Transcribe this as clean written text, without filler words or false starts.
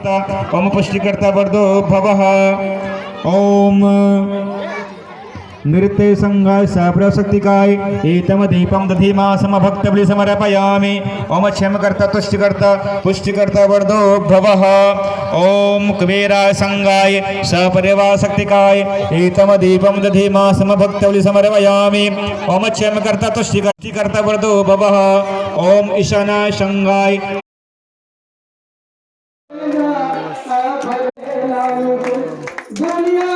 पुष्टिकर्ता ओम पुष्टिकर्ता वर्धो भवः। ओम नृत्य संघाय साप्रशक्तिकाय एतम दीपम दधीमा समभक्तबलि समर्पयामि। ओम क्षमकर्ता तुष्टिकर्ता पुष्टिकर्ता वर्धो भवः। ओम कुबेराय संघाय सपरिवार शक्तिकाय एतम दीपम दधीमा समभक्तबलि समर्पयामि। ओम क्षमकर्ता तुष्टिकर्ता वर्धो भवः। ओम ईशानाय संघाय दुनिया